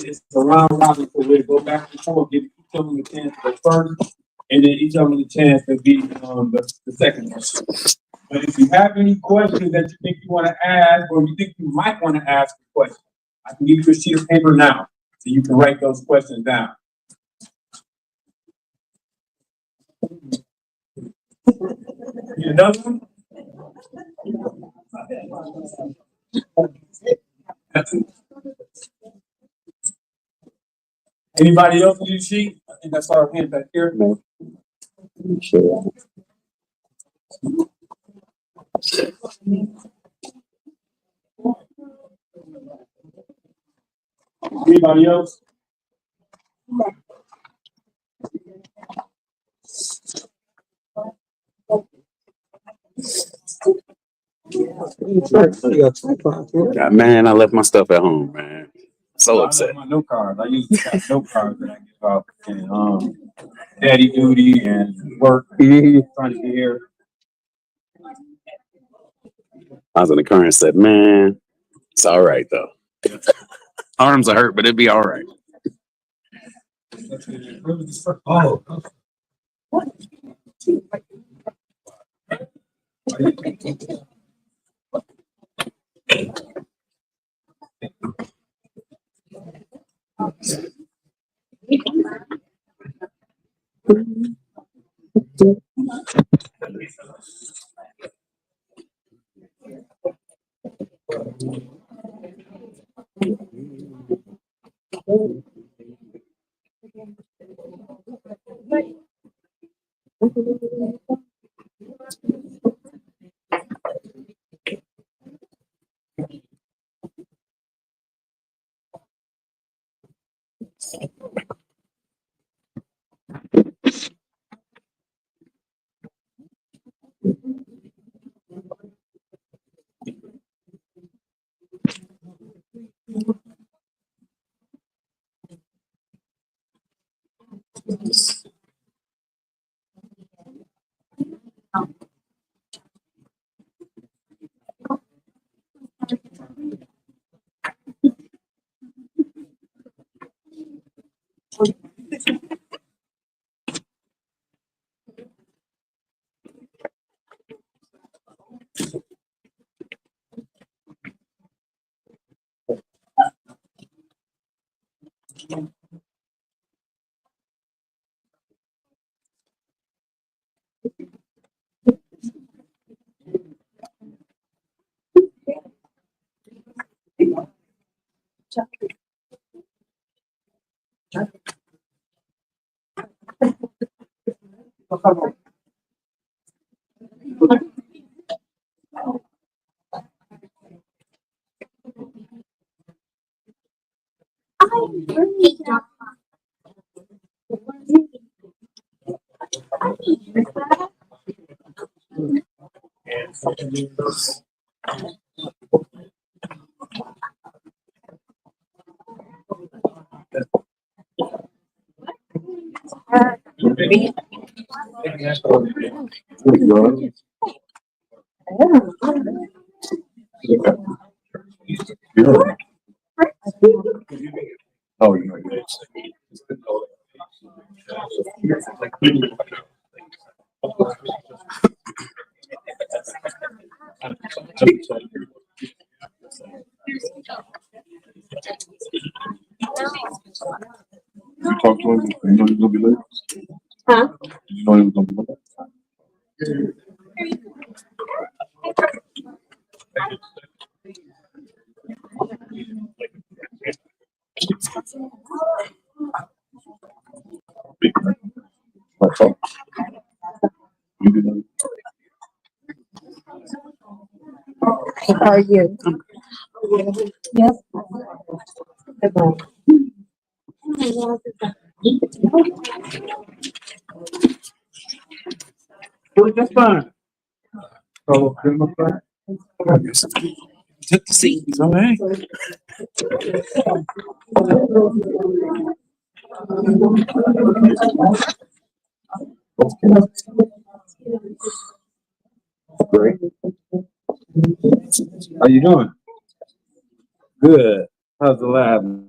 it's a round robin, so we'll go back and forth, give each of them a chance to go first, and then each of them a chance to be the second one. But if you have any questions that you think you want to ask, or you think you might want to ask a question, I can give you a sheet of paper now, so you can write those questions down. Need another one? Anybody else need a sheet? I think I saw a hand back here. Anybody else? Man, I left my stuff at home, man. So upset. I left my note cards. I usually got note cards that I give out, and daddy duty and work. Trying to get here. I was in the car and said, man, it's all right though. Arms are hurt, but it'd be all right. Oh. Oh, you know, you talked to him, you know he was gonna be late? Huh? You know he was gonna be late? That's all. You did that. How are you? Yes. That's fine. Oh, good, my friend. Took the seats, all right. Great. How you doing? Good. How's the lab?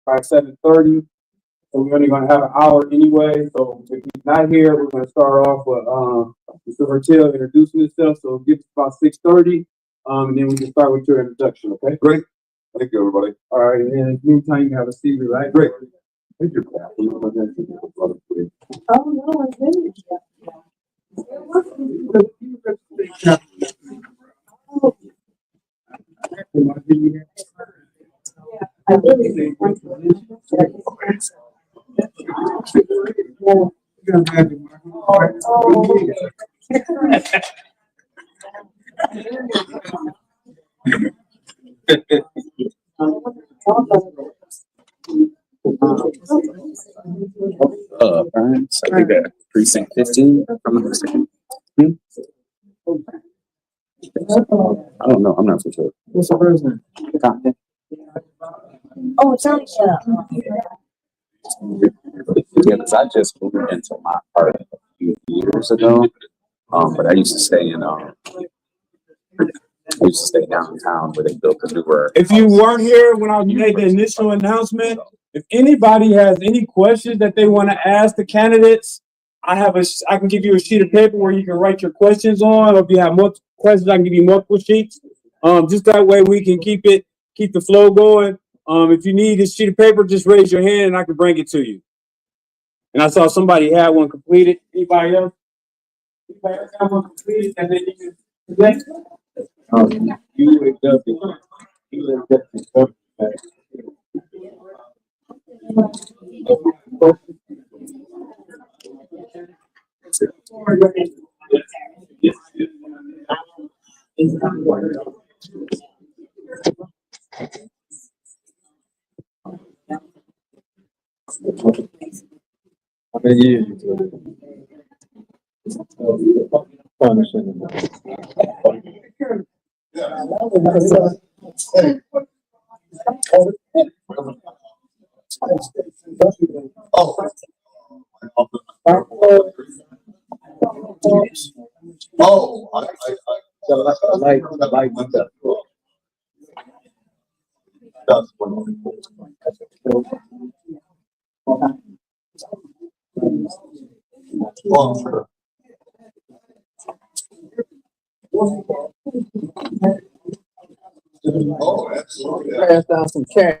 by 7:30. So we're only gonna have an hour anyway. So if he's not here, we're gonna start off with Mr. Hertel introducing himself. So give us about 6:30, and then we can start with your introduction. Okay? Great. Thank you, everybody. All right. And then in the meantime, you can have a seat, right? Great. Thank you. Oh, no, I didn't. I really. Burns, I think that precinct 15, if I'm not mistaken. I don't know, I'm not so sure. What's the first name? Oh, it's on, Yeah, because I just moved into my part a few years ago. But I used to stay downtown where they built the newer. If you weren't here when I made the initial announcement, if anybody has any questions that they want to ask the candidates, I can give you a sheet of paper where you can write your questions on. Or if you have multiple questions, I can give you multiple sheets. Just that way we can keep the flow going. If you need a sheet of paper, just raise your hand and I can bring it to you. And I saw somebody had one completed. Anybody else? Anybody else have one completed and then you can present? You would definitely. How many years you Oh, that's wonderful. Oh, sure. Oh, absolutely. pass down some cash?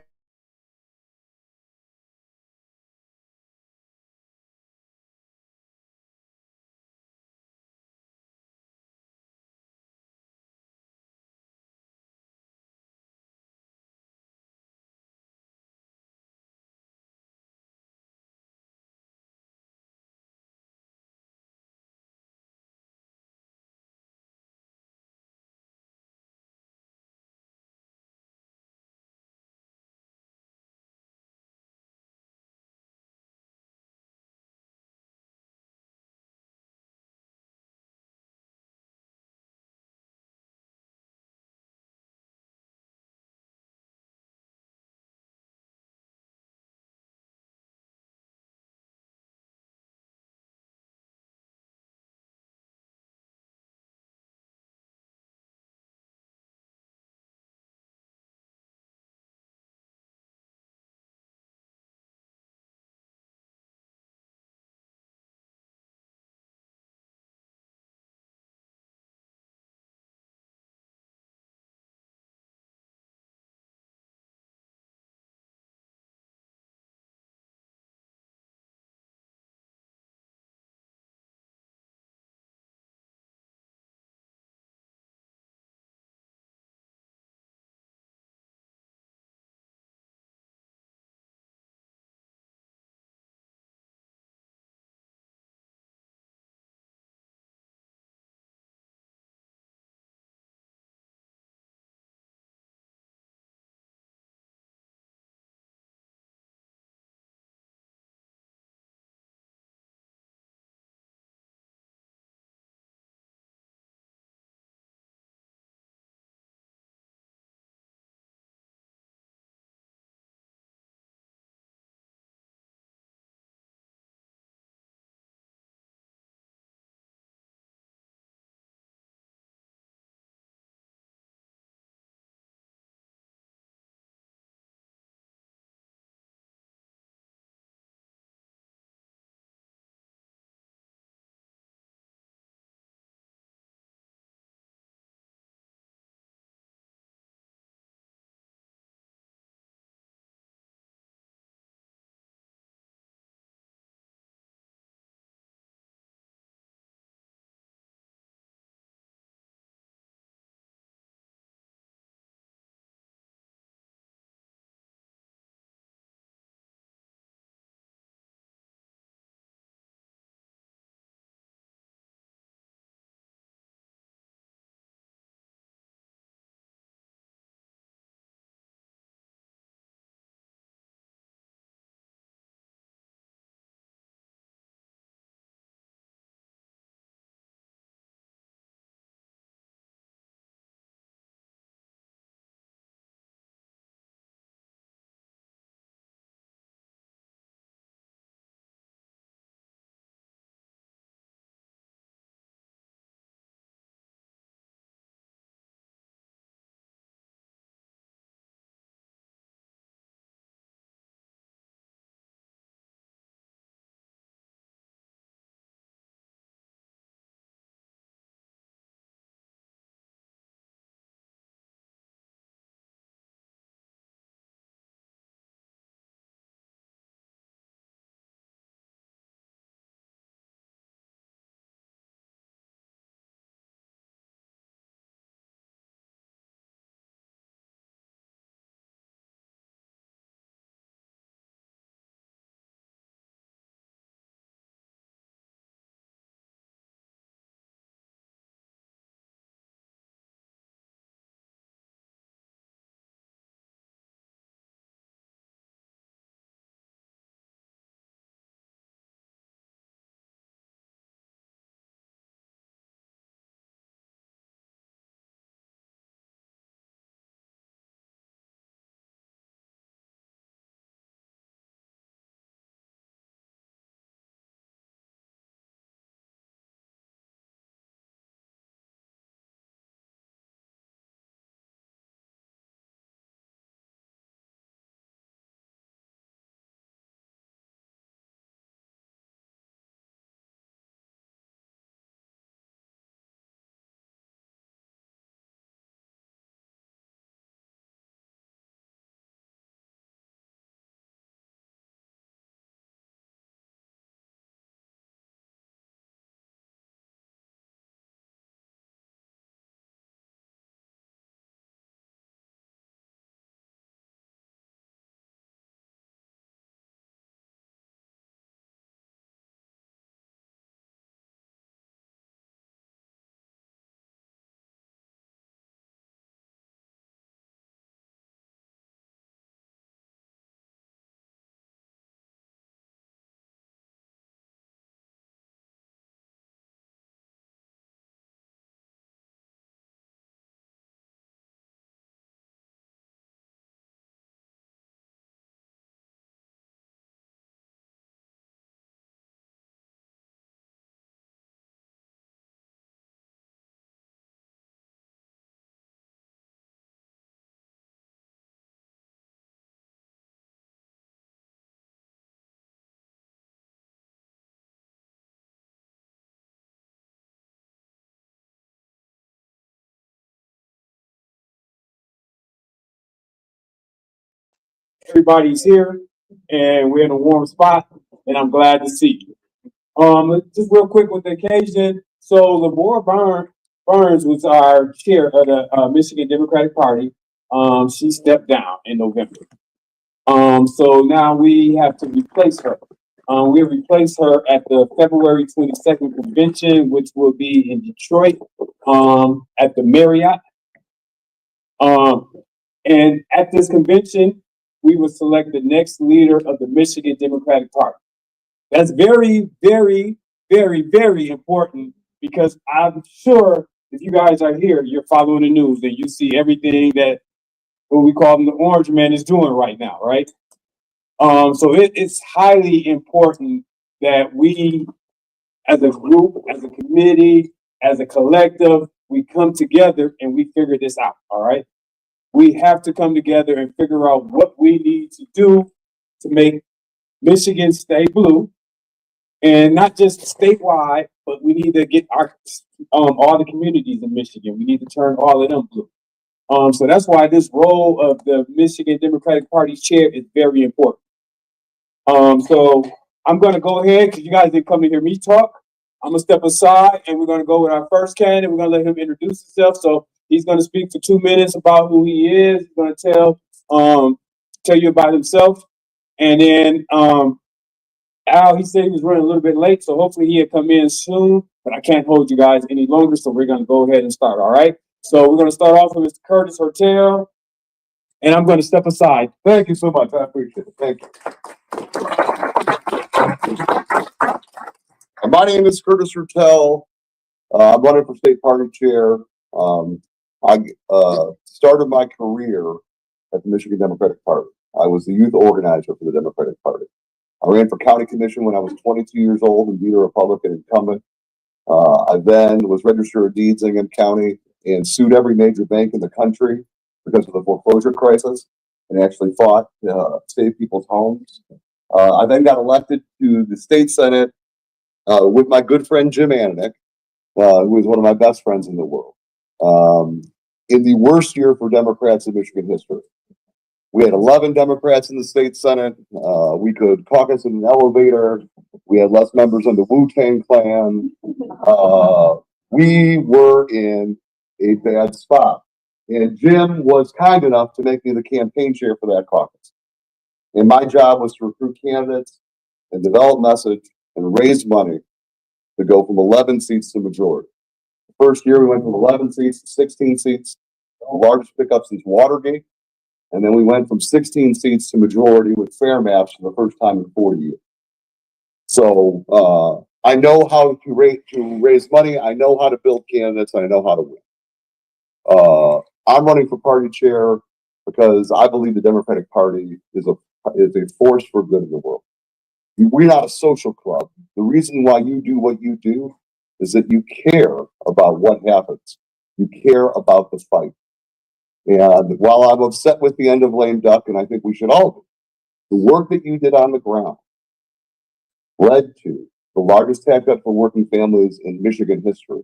everybody's here and we're in a warm spot, and I'm glad to see you. Just real quick with the occasion. So Burns was our chair of the Michigan Democratic Party. She stepped down in November. So now we have to replace her. We replace her at the February 22nd convention, which will be in Detroit, at the Marriott. Um, and at this convention, we will select the next leader of the Michigan Democratic Party. That's very, very, very, very important because I'm sure if you guys are here, you're following the news and you see everything that what we call the Orange Man is doing right now, right? So it's highly important that we, as a group, as a committee, as a collective, we come together and we figure this out, all right? We have to come together and figure out what we need to do to make Michigan stay blue, and not just statewide, but we need to get our all the communities in Michigan. We need to turn all of them blue. So that's why this role of the Michigan Democratic Party chair is very important. So I'm going to go ahead because you guys didn't come to hear me talk. I'm going to step aside and we're going to go with our first candidate. We're going to let him introduce himself. So he's going to speak for 2 minutes about who he is. He's going to tell you about himself. And then Al, he said he was running a little bit late, so hopefully he'll come in soon. But I can't hold you guys any longer, so we're going to go ahead and start. All right. So we're going to start off with Mr. Curtis Hertel, and I'm going to step aside. Thank you so much. I appreciate it. Thank you. My name is Curtis Hertel. I'm running for state party chair. I started my career at the Michigan Democratic Party. I was the youth organizer for the Democratic Party. I ran for county commission when I was 22 years old and beat a Republican incumbent. I then was registered of deeds in Ingham County and sued every major bank in the country because of the foreclosure crisis and actually fought to save people's homes. I then got elected to the state senate with my good friend Jim Ananick, who is one of my best friends in the world, in the worst year for Democrats in Michigan history. We had 11 Democrats in the state senate. We could caucus in an elevator. We had less members on the Wu-Tang Clan. We were in a bad spot. And Jim was kind enough to make me the campaign chair for that caucus. And my job was to recruit candidates and develop message and raise money to go from 11 seats to majority. The first year we went from 11 seats to 16 seats, the largest pickup since Watergate. And then we went from 16 seats to majority with fair maps for the first time in 40 years. So I know how to raise money. I know how to build candidates. And I know how to win. I'm running for party chair because I believe the Democratic Party is a force for good in the world. We're not a social club. The reason why you do what you do is that you care about what happens. You care about the fight. And while I'm upset with the end of lame duck, and I think we should all do, the work that you did on the ground led to the largest tax cut for working families in Michigan history,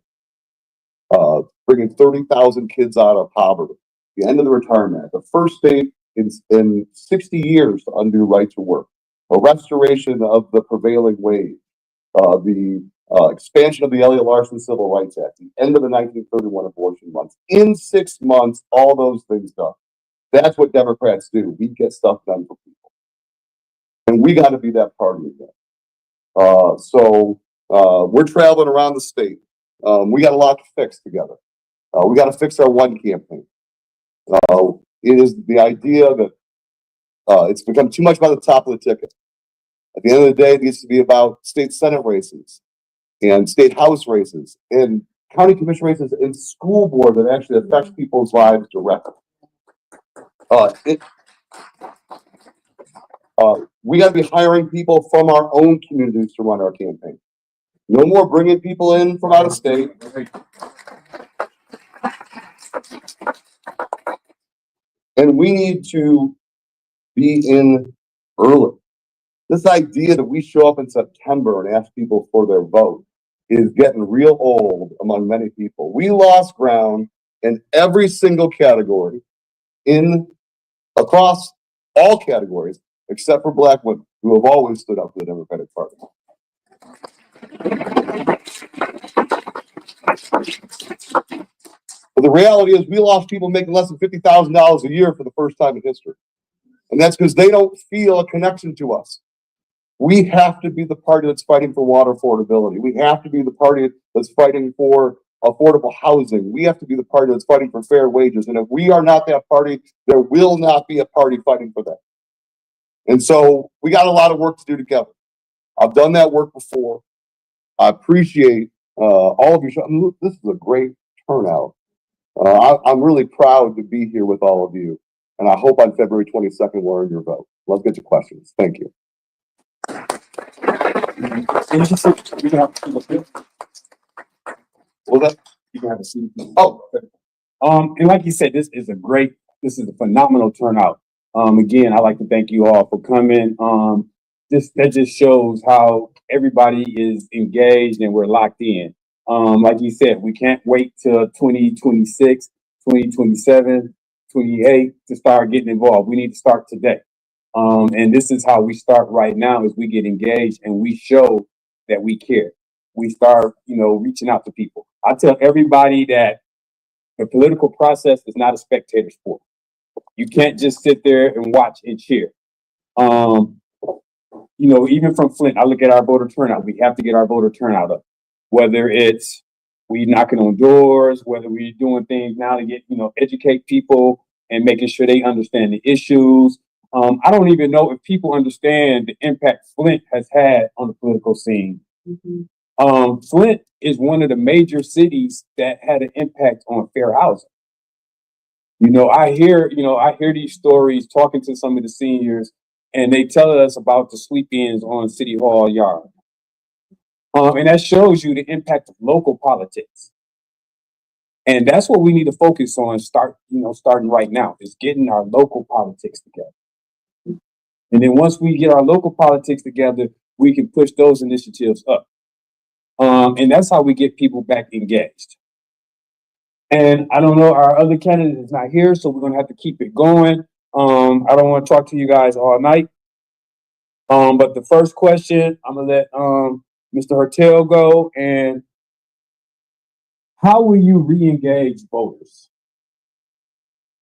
bringing 30,000 kids out of poverty, the end of the Retirement Act, the first state in 60 years to undo right to work, a restoration of the prevailing wage, the expansion of the Elliott Larson Civil Rights Act, the end of the 1931 abortion months. In 6 months, all those things done. That's what Democrats do. We get stuff done for people. And we got to be that party again. So we're traveling around the state. We got a lot to fix together. We got to fix our one campaign. It is the idea that it's become too much about the top of the ticket. At the end of the day, it needs to be about state senate races and state house races and county commission races and school board that actually affects people's lives directly. We got to be hiring people from our own communities to run our campaign. No more bringing people in from out of state. And we need to be in early. This idea that we show up in September and ask people for their vote is getting real old among many people. We lost ground in every single category across all categories, except for black women, who have always stood up for the Democratic Party. But the reality is we lost people making less than $50,000 a year for the first time in history. And that's because they don't feel a connection to us. We have to be the party that's fighting for water affordability. We have to be the party that's fighting for affordable housing. We have to be the party that's fighting for fair wages. And if we are not that party, there will not be a party fighting for that. And so we got a lot of work to do together. I've done that work before. I appreciate all of you. I mean, this is a great turnout. I'm really proud to be here with all of you. And I hope on February 22nd, we'll earn your vote. Let's get to questions. Thank you. Well, that, You can have a seat. oh, And like you said, this is a phenomenal turnout. Again, I'd like to thank you all for coming. That just shows how everybody is engaged and we're locked in. Like you said, we can't wait till 2026, 2027, 28 to start getting involved. We need to start today. And this is how we start right now is we get engaged and we show that we care. We start, reaching out to people. I tell everybody that the political process is not a spectator sport. You can't just sit there and watch and cheer. Even from Flint, I look at our voter turnout. We have to get our voter turnout up. Whether it's we knocking on doors, whether we're doing things now to get, educate people and making sure they understand the issues. I don't even know if people understand the impact Flint has had on the political scene. Mm-hmm. Flint is one of the major cities that had an impact on fair housing. I hear these stories talking to some of the seniors, and they tell us about the sweep-ins on City Hall yard. And that shows you the impact of local politics. And that's what we need to focus on, starting right now, is getting our local politics together. And then once we get our local politics together, we can push those initiatives up. And that's how we get people back engaged. And I don't know, our other candidate is not here, so we're going to have to keep it going. I don't want to talk to you guys all night. But the first question, I'm going to let Mr. Hertel go. And how will you re-engage voters?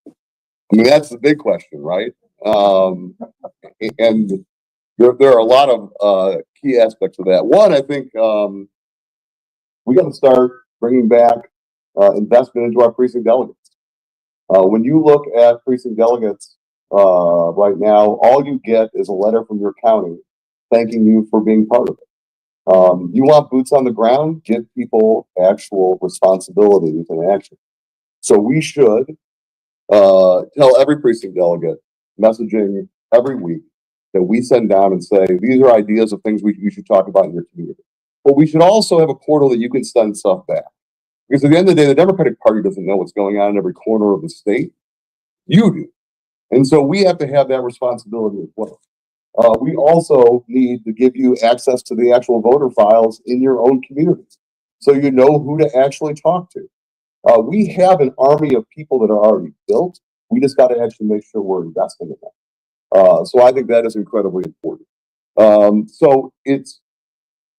I mean, that's the big question, right? And there are a lot of key aspects of that. One, I think we got to start bringing back investment into our precinct delegates. When you look at precinct delegates right now, all you get is a letter from your county thanking you for being part of it. You want boots on the ground? Give people actual responsibilities and action. So we should tell every precinct delegate, messaging every week, that we send down and say, these are ideas of things you should talk about in your community. But we should also have a portal that you can send stuff back. Because at the end of the day, the Democratic Party doesn't know what's going on in every corner of the state. You do. And so we have to have that responsibility as well. We also need to give you access to the actual voter files in your own communities, so you know who to actually talk to. We have an army of people that are already built. We just got to actually make sure we're investing in them. So I think that is incredibly important. So it's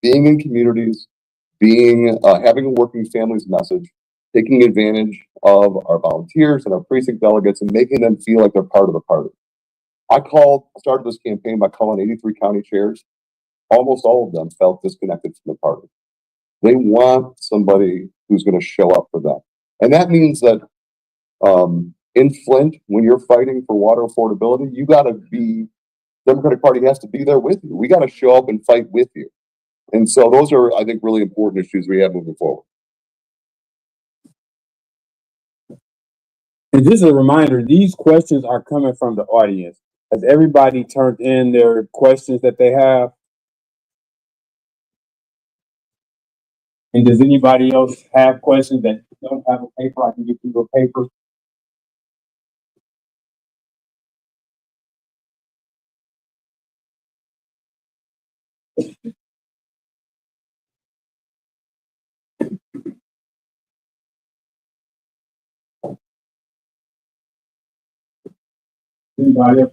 being in communities, having a working families message, taking advantage of our volunteers and our precinct delegates and making them feel like they're part of the party. I started this campaign by calling 83 county chairs. Almost all of them felt disconnected from the party. They want somebody who's going to show up for them. And that means that in Flint, when you're fighting for water affordability, Democratic Party has to be there with you. We got to show up and fight with you. And so those are, I think, really important issues we have moving forward. And just a reminder, these questions are coming from the audience. Has everybody turned in their questions that they have? And does anybody else have questions that don't have a paper? I can give you a paper. Anybody else?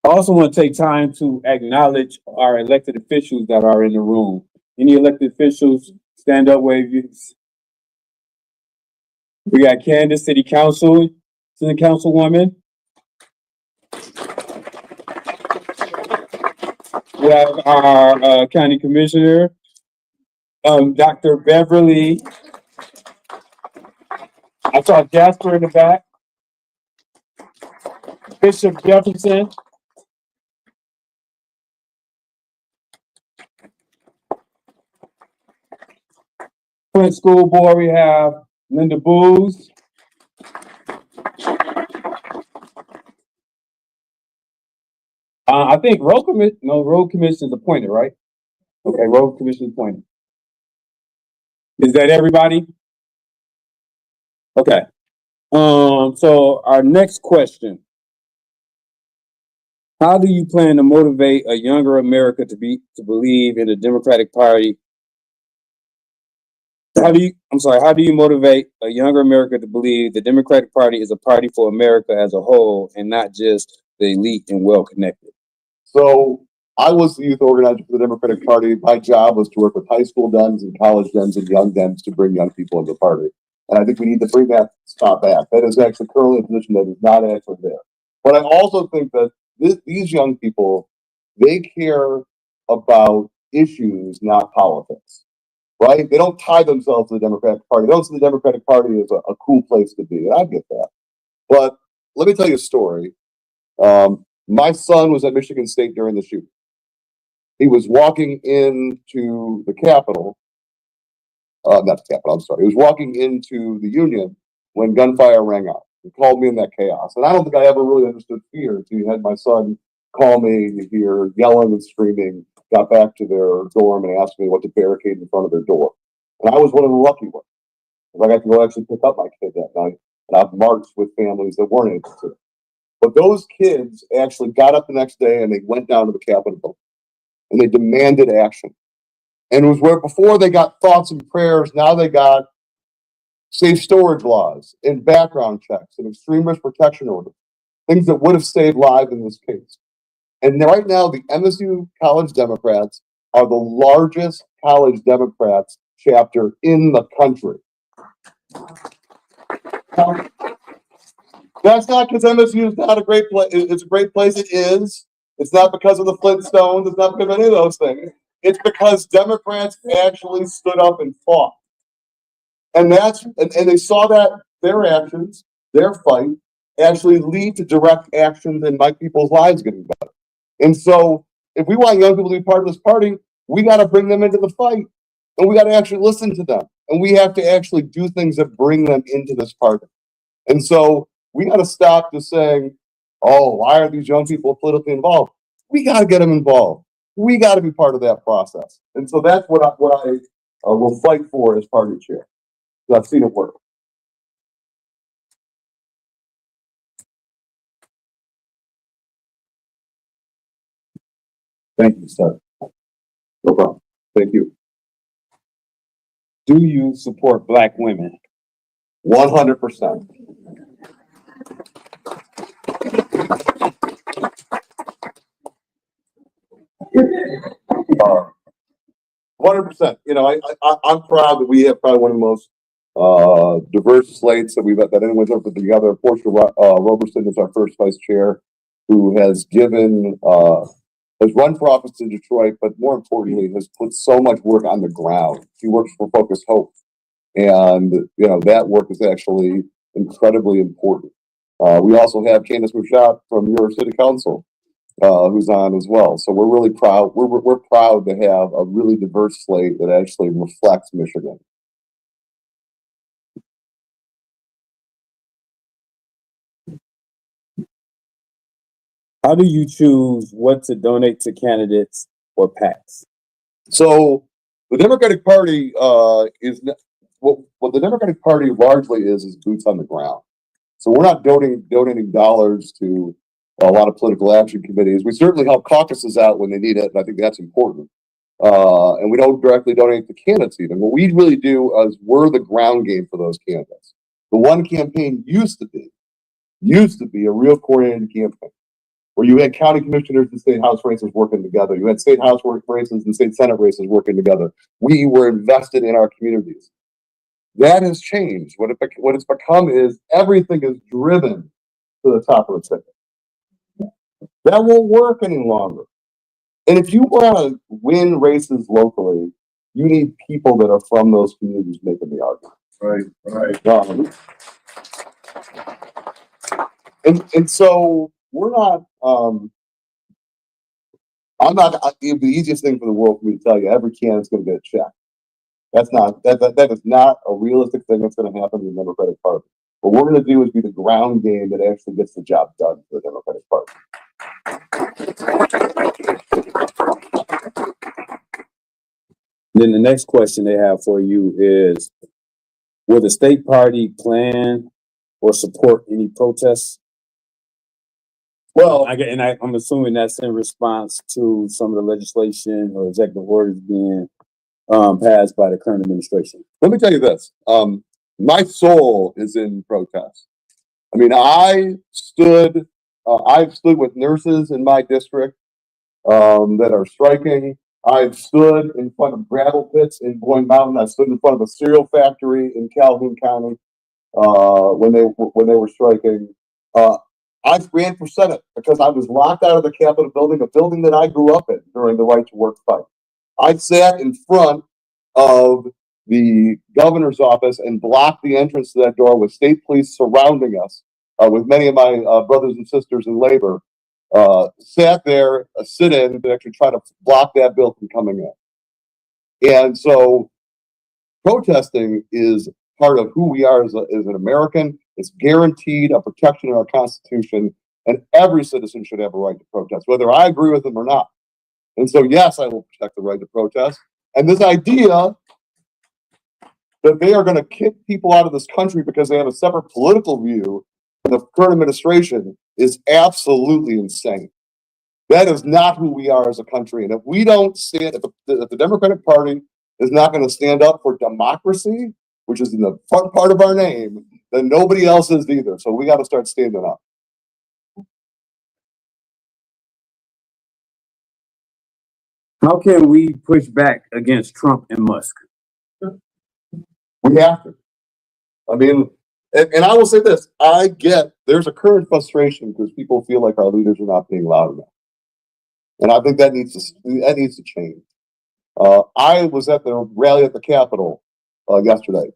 I also want to take time to acknowledge our elected officials that are in the room. Any elected officials, stand up, wave your. We got Candace, City Councilwoman. We have our County Commissioner, Dr. Beverly. I saw Jasper in the back. Bishop Jefferson. Flint School Board, we have Linda Booz. I think road commission is appointed, right? Okay, road commission is appointed. Is that everybody? Okay. So our next question. How do you plan to motivate a younger America to believe in the Democratic Party? How do you motivate a younger America to believe the Democratic Party is a party for America as a whole and not just the elite and well-connected? So I was the youth organizer for the Democratic Party. My job was to work with high school Dems and college Dems and young Dems to bring young people into the party. And I think we need to bring that spot back. That is actually currently a position that is not actually there. But I also think that these young people, they care about issues, not politics, right? They don't tie themselves to the Democratic Party. They don't see the Democratic Party as a cool place to be. And I get that. But let me tell you a story. My son was at Michigan State during the shooting. He was walking into the Capitol, not the Capitol, I'm sorry. He was walking into the Union when gunfire rang out. He called me in that chaos. And I don't think I ever really understood fear until you had my son call me here, yelling and screaming, got back to their dorm and asked me what to barricade in front of their door. And I was one of the lucky ones. I got to go actually pick up my kid that night. And I've marched with families that weren't able to. But those kids actually got up the next day and they went down to the Capitol and they demanded action. And it was where before they got thoughts and prayers, now they got safe storage laws and background checks and extreme risk protection orders, things that would have saved lives in this case. And right now, the MSU College Democrats are the largest college Democrats chapter in the country. That's not because MSU is not a great place. It's a great place. It is. It's not because of the Flintstones. It's not because of any of those things. It's because Democrats actually stood up and fought. And they saw that their actions, their fight, actually lead to direct actions and make people's lives getting better. And so if we want young people to be part of this party, we got to bring them into the fight. And we got to actually listen to them. And we have to actually do things that bring them into this party. And so we got to stop just saying, oh, why are these young people politically involved? We got to get them involved. We got to be part of that process. And so that's what I will fight for as party chair. I've seen it work. Thank you, sir. No problem. Thank you. Do you support Black women? 100%. 100%. You know, I'm proud that we have probably one of the most diverse slates that anyone's ever put together. Portia Roberson is our first vice chair, who has run for office in Detroit, but more importantly, has put so much work on the ground. She works for Focus Hope, and you know that work is actually incredibly important. We also have Candace Mushat from your city council, who's on as well. So we're really proud. We're proud to have a really diverse slate that actually reflects Michigan. How do you choose what to donate to candidates or PACs? So the Democratic Party is what the Democratic Party largely is boots on the ground. So we're not donating dollars to a lot of political action committees. We certainly help caucuses out when they need it, and I think that's important. And we don't directly donate to candidates even. What we really do is we're the ground game for those candidates. The one campaign used to be a real coordinated campaign, where you had county commissioners and state house races working together. You had state house races and state senate races working together. We were invested in our communities. That has changed. What it's become is everything is driven to the top of the ticket. That won't work any longer. And if you want to win races locally, you need people that are from those communities making the argument. Right. And so we're not, the easiest thing for the world for me to tell you, every candidate's going to get a check. That is not a realistic thing that's going to happen in the Democratic Party. What we're going to do is be the ground game that actually gets the job done for the Democratic Party. Then the next question they have for you is, will the state party plan or support any protests? Well, I'm assuming that's in response to some of the legislation or executive orders being passed by the current administration. let me tell you this. My soul is in protest. I mean, I've stood with nurses in my district that are striking. I've stood in front of gravel pits in Boyne Mountain. I stood in front of a cereal factory in Calhoun County when they were striking. I ran for Senate because I was locked out of the Capitol building, a building that I grew up in during the right to work fight. I sat in front of the governor's office and blocked the entrance to that door with state police surrounding us, with many of my brothers and sisters in labor. Sat there, a sit-in to actually try to block that bill from coming in. And so protesting is part of who we are as an American. It's guaranteed a protection in our Constitution, and every citizen should have a right to protest, whether I agree with them or not. And so, yes, I will protect the right to protest. And this idea that they are going to kick people out of this country because they have a separate political view from the current administration is absolutely insane. That is not who we are as a country. And if we don't stand, if the Democratic Party is not going to stand up for democracy, which is in the front part of our name, then nobody else is either. So we got to start standing up. How can we push back against Trump and Musk? We have to. I mean, and I will say this, I get there's a current frustration because people feel like our leaders are not being loud enough. And I think that needs to change. I was at the rally at the Capitol yesterday.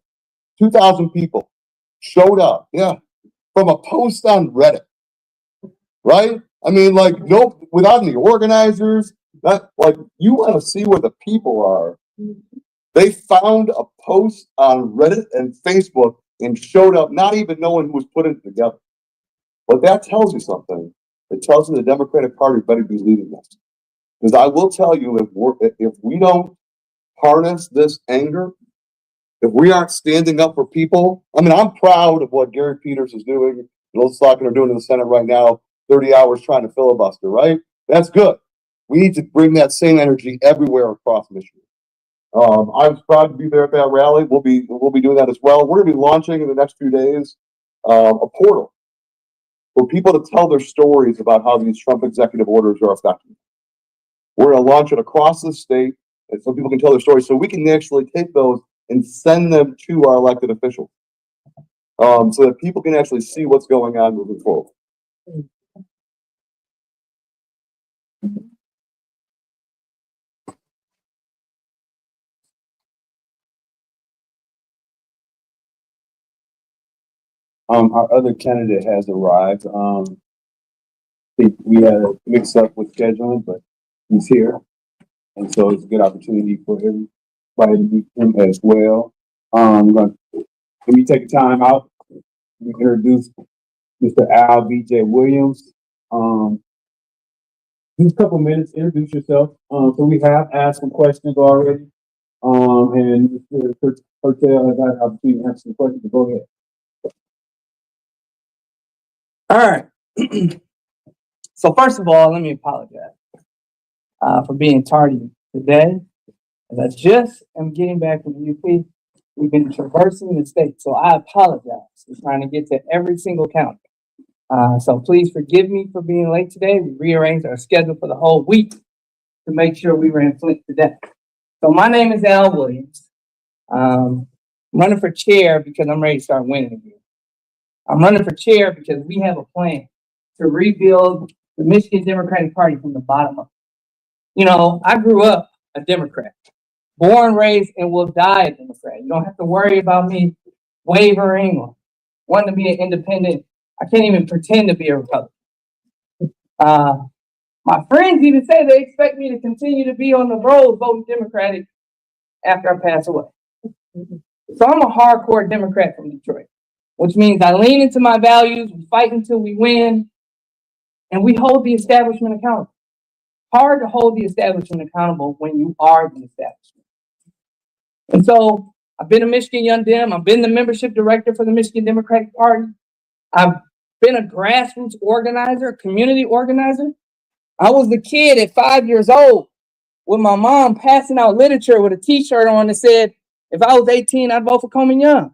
2,000 people showed up, from a post on Reddit, right? I mean, like, no, without any organizers, not like you want to see where the people are. They found a post on Reddit and Facebook and showed up, not even knowing who was putting it together. But that tells you something. It tells you the Democratic Party better be leading us. Because I will tell you, if we don't harness this anger, if we aren't standing up for people, I mean, I'm proud of what Gary Peters is doing, and those talking are doing in the Senate right now, 30 hours trying to filibuster, right? That's good. We need to bring that same energy everywhere across Michigan. I was proud to be there at that rally. We'll be doing that as well. We're going to be launching in the next few days a portal for people to tell their stories about how these Trump executive orders are affecting. We're going to launch it across the state, and so people can tell their stories, so we can actually take those and send them to our elected officials, so that people can actually see what's going on moving forward. Our other candidate has arrived. We had a mix up with scheduling, but he's here. And so it's a good opportunity for everybody to meet him as well. Let me take the time out to introduce Mr. Al B.J. Williams. Just a couple minutes, introduce yourself. So we have asked some questions already. And Mr. Hertel has had an opportunity to answer some questions. Go ahead. All right. So first of all, let me apologize for being tardy today. As I just am getting back from the UP, we've been traversing the state, so I apologize for trying to get to every single county. So please forgive me for being late today. We rearranged our schedule for the whole week to make sure we were in Flint today. So my name is Al Williams. I'm running for chair because I'm ready to start winning again. I'm running for chair because we have a plan to rebuild the Michigan Democratic Party from the bottom up. You know, I grew up a Democrat, born, raised, and will die a Democrat. You don't have to worry about me wavering or wanting to be an independent. I can't even pretend to be a Republican. My friends even say they expect me to continue to be on the road voting Democratic after I pass away. So I'm a hardcore Democrat from Detroit, which means I lean into my values, we fight until we win, and we hold the establishment accountable. Hard to hold the establishment accountable when you are the establishment. And so I've been a Michigan Young Dem. I've been the membership director for the Michigan Democratic Party. I've been a grassroots organizer, a community organizer. I was the kid at 5 years old with my mom passing out literature with a t-shirt on that said, if I was 18, I'd vote for Coleman Young.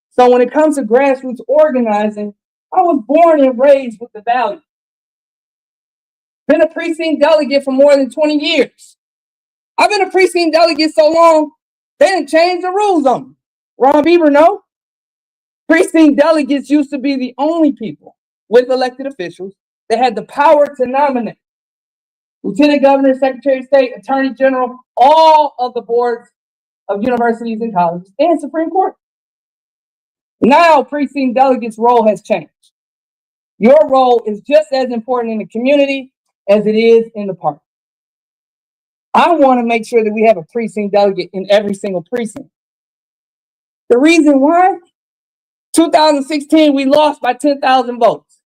So when it comes to grassroots organizing, I was born and raised with the values. Been a precinct delegate for more than 20 years. I've been a precinct delegate so long, they didn't change the rules on me. Ron Bieber, no. Precinct delegates used to be the only people with elected officials that had the power to nominate Lieutenant Governor, Secretary of State, Attorney General, all of the boards of universities and colleges, and Supreme Court. Now, precinct delegates' role has changed. Your role is just as important in the community as it is in the party. I want to make sure that we have a precinct delegate in every single precinct. The reason why? 2016, we lost by 10,000 votes.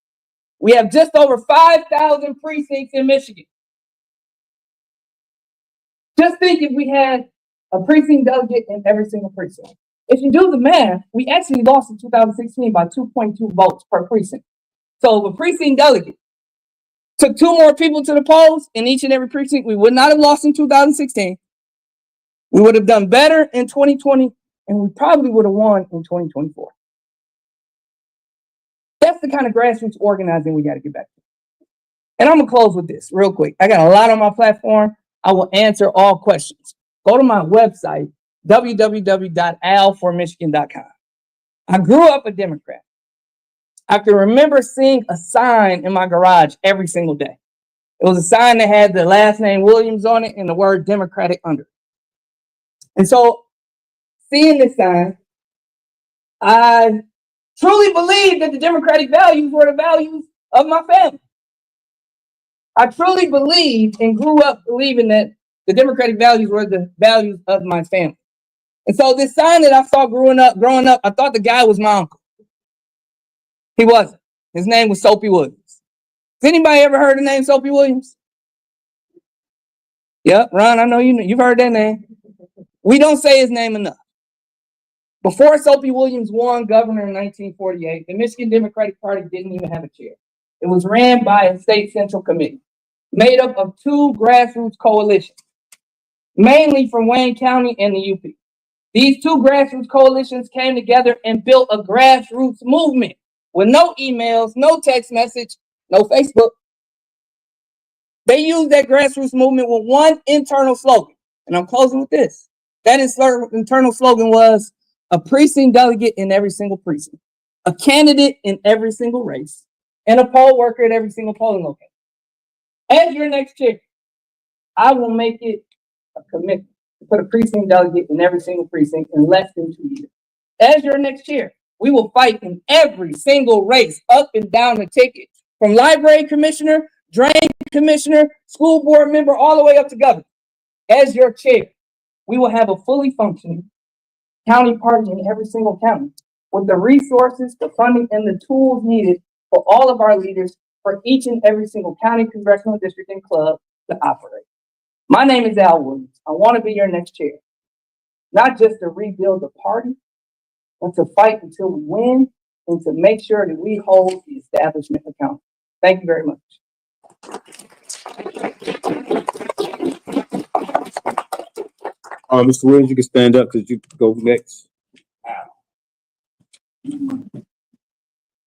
We have just over 5,000 precincts in Michigan. Just think if we had a precinct delegate in every single precinct. If you do the math, we actually lost in 2016 by 2.2 votes per precinct. So if a precinct delegate took 2 more people to the polls in each and every precinct, we would not have lost in 2016. We would have done better in 2020, and we probably would have won in 2024. That's the kind of grassroots organizing we got to get back to. And I'm going to close with this real quick. I got a lot on my platform. I will answer all questions. Go to my website, www.alformichigan.com. I grew up a Democrat. I can remember seeing a sign in my garage every single day. It was a sign that had the last name Williams on it and the word Democratic under it. And so, seeing this sign, I truly believed that the Democratic values were the values of my family. I truly believed and grew up believing that the Democratic values were the values of my family. And so this sign that I saw growing up, I thought the guy was my uncle. He wasn't. His name was Soapy Williams. Has anybody ever heard the name Soapy Williams? Yep, Ron, I know you've heard that name. We don't say his name enough. Before Soapy Williams won governor in 1948, the Michigan Democratic Party didn't even have a chair. It was ran by a state central committee made up of 2 grassroots coalitions, mainly from Wayne County and the UP. These 2 grassroots coalitions came together and built a grassroots movement with no emails, no text message, no Facebook. They used that grassroots movement with one internal slogan, and I'm closing with this. That internal slogan was a precinct delegate in every single precinct, a candidate in every single race, and a poll worker at every single polling location. As your next chair, I will make it a commitment to put a precinct delegate in every single precinct in less than 2 years. As your next chair, we will fight in every single race up and down the ticket, from library commissioner, drain commissioner, school board member, all the way up to governor. As your chair, we will have a fully functioning county party in every single county with the resources, the funding, and the tools needed for all of our leaders for each and every single county, congressional district, and club to operate. My name is Al Williams. I want to be your next chair, not just to rebuild the party, but to fight until we win and to make sure that we hold the establishment accountable. Thank you very much. Mr. Williams, you can stand up because you can go next.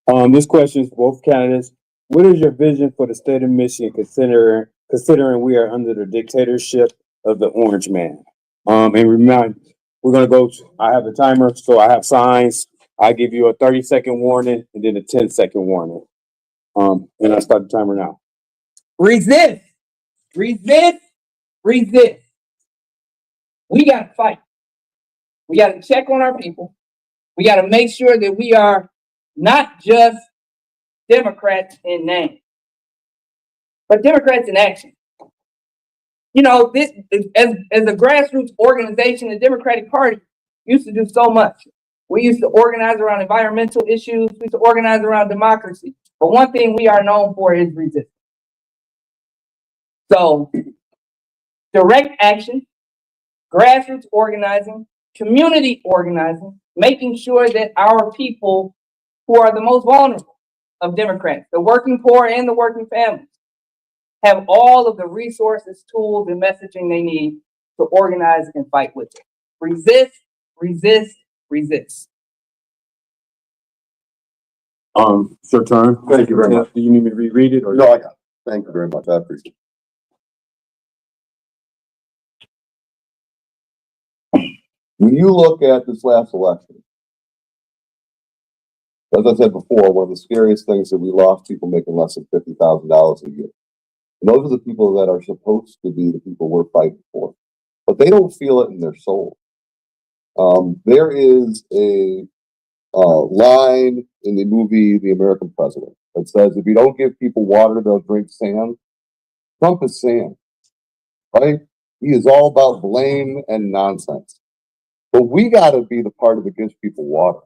This question is for both candidates. What is your vision for the state of Michigan considering we are under the dictatorship of the Orange Man? And remind, we're gonna go, I have a timer, so I have signs. I give you a 30-second warning and then a 10-second warning. And I start the timer now. Resist, resist, resist. We gotta fight. We gotta check on our people. We gotta make sure that we are not just Democrats in name, but Democrats in action. You know, this as a grassroots organization, the Democratic Party used to do so much. We used to organize around environmental issues. We used to organize around democracy. But one thing we are known for is resistance. So, direct action, grassroots organizing, community organizing, making sure that our people who are the most vulnerable of Democrats, the working poor and the working families, have all of the resources, tools, and messaging they need to organize and fight with it. Resist, resist, resist. It's your turn. Thank you very much. Do you need me to reread it or? No, I got it. Thank you very much. I appreciate it. When you look at this last election, as I said before, one of the scariest things that we lost people making less than $50,000 a year. And those are the people that are supposed to be the people we're fighting for, but they don't feel it in their soul. There is a line in the movie The American President that says, if you don't give people water, they'll drink sand. Trump is sand, right? He is all about blame and nonsense. But we got to be the party that gives people water.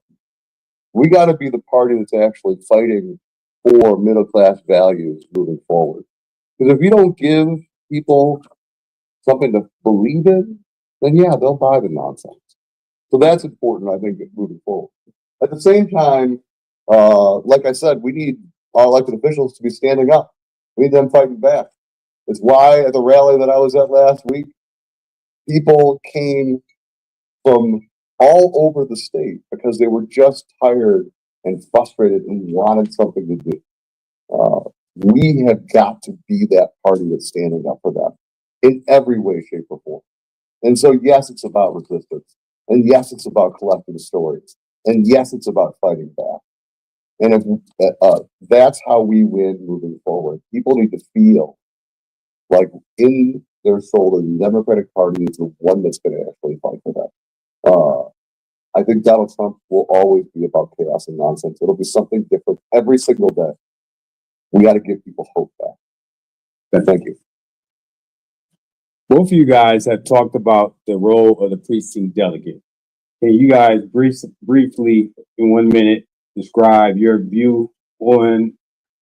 We got to be the party that's actually fighting for middle-class values moving forward. Because if you don't give people something to believe in, then yeah, they'll buy the nonsense. So that's important, I think, moving forward. At the same time, like I said, we need our elected officials to be standing up. We need them fighting back. It's why at the rally that I was at last week, people came from all over the state because they were just tired and frustrated and wanted something to do. We have got to be that party that's standing up for them in every way, shape, or form. And so, yes, it's about resistance. And yes, it's about collecting stories. And yes, it's about fighting back. And if that's how we win moving forward, people need to feel like in their soul that the Democratic Party is the one that's going to actually fight for them. I think Donald Trump will always be about chaos and nonsense. It'll be something different every single day. We got to give people hope back. And thank you. Both of you guys have talked about the role of the precinct delegate. Can you guys briefly, in 1 minute, describe your view on